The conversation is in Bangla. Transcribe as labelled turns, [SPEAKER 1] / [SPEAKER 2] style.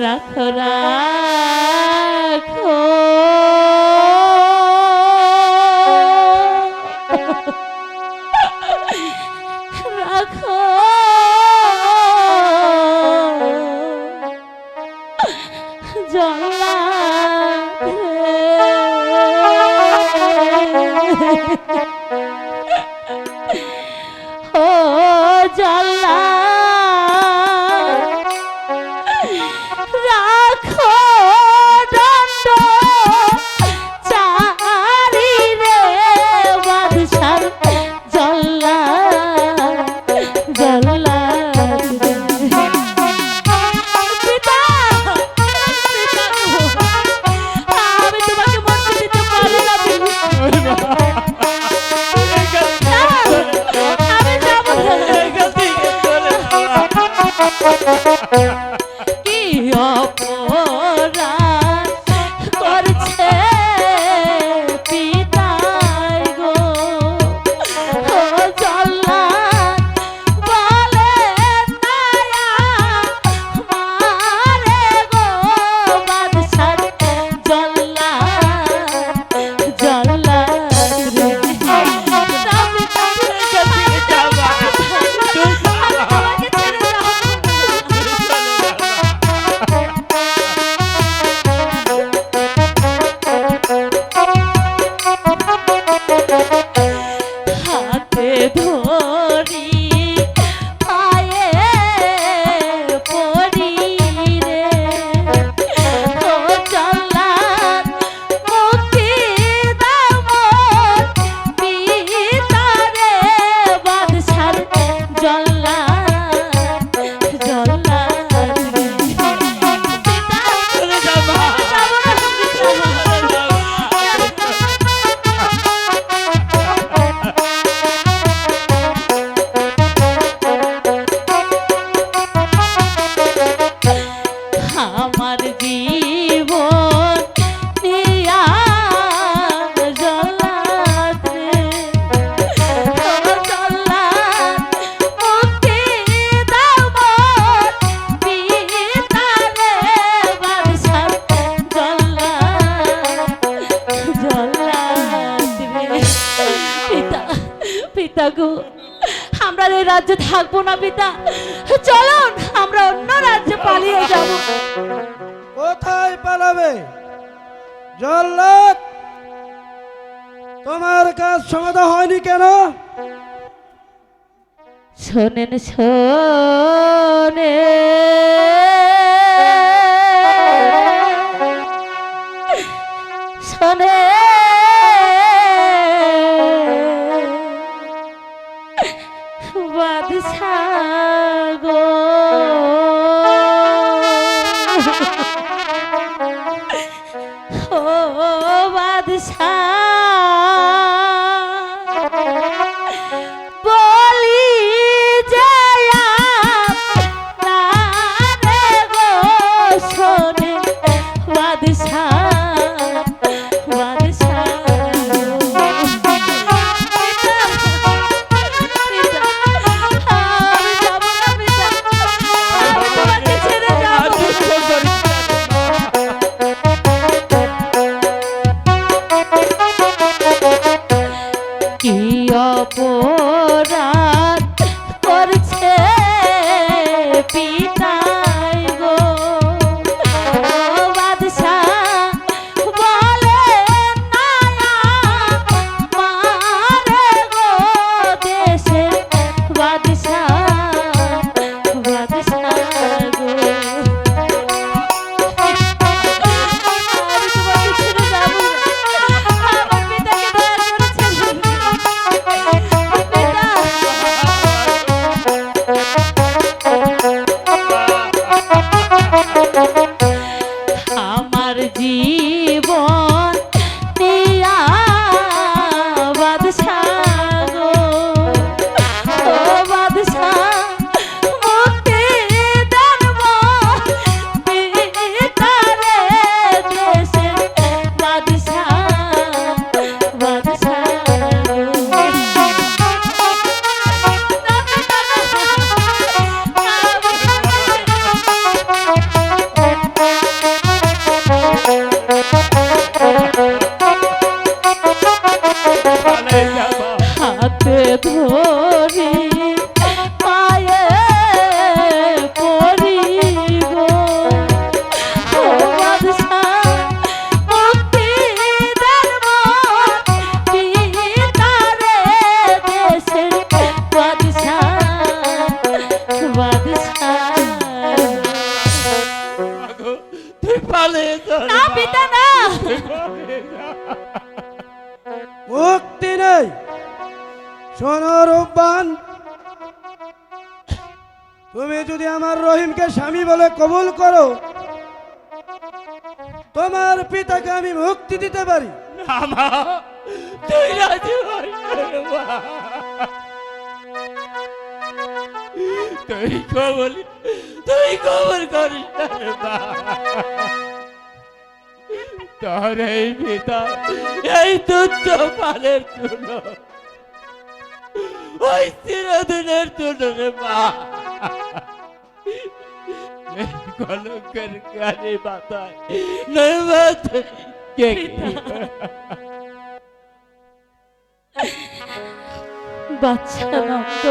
[SPEAKER 1] রাখো রাখো রাখো জল্লা ও জল্লা রাখো দণ্ড চারি রে বাদশার জল্লা জল্লা আমি তোমাকে মুক্তি দিতে পারি না আমি যাবো কি অপরাধ করছে পিতাই গো ও জল্লাদ বলে নায়া মারে গো বাদশার জল্লাদ জল্লাদ রে হাতে ধরি পায়ে পড়ি রে ও জল্লাদ মুক্তি দাও মোর পিতারে বাদশার জল্লাদ জল্লাদ রে পিতা চলে যাবো আমার জীবন নিয়া জল্লাদ রে ও জল্লাদ মুক্তি দাও মোর পিতারে বাদশার জল্লাদ জল্লাদ রে পিতা পিতা গো আমরা এই রাজ্যে থাকবো না পিতা চলুন আমরা অন্য রাজ্যে পালিয়ে যাব
[SPEAKER 2] কোথায় পালাবে জল্লাদ? তোমার কাজ সমাধান হয়নি কেন?
[SPEAKER 1] শোনেন শোনে শোনে বাদশাহ গো ও বাদশাহ বলি যে আপনার
[SPEAKER 3] বলে তোর
[SPEAKER 1] না
[SPEAKER 3] মা।
[SPEAKER 1] পিতা না।
[SPEAKER 3] বলে যা।
[SPEAKER 2] মুক্তি নেই। শোনো রূপবান, তুমি যদি আমার রহিমকে স্বামী বলে কবুল করো, তোমার পিতাকে আমি মুক্তি দিতে পারি।
[SPEAKER 3] না মা, তুই রাজি হই না রে মা। তুই কবল করিস না রে মা। তোর এই পিতা এই তুচ্ছ পালের জন্য, ওই চিরদিনের জন্য রে মা, এই কলঙ্কের গানে মাথায় নয় মা, তুই কে কি?
[SPEAKER 1] বাচ্চা নন্দ,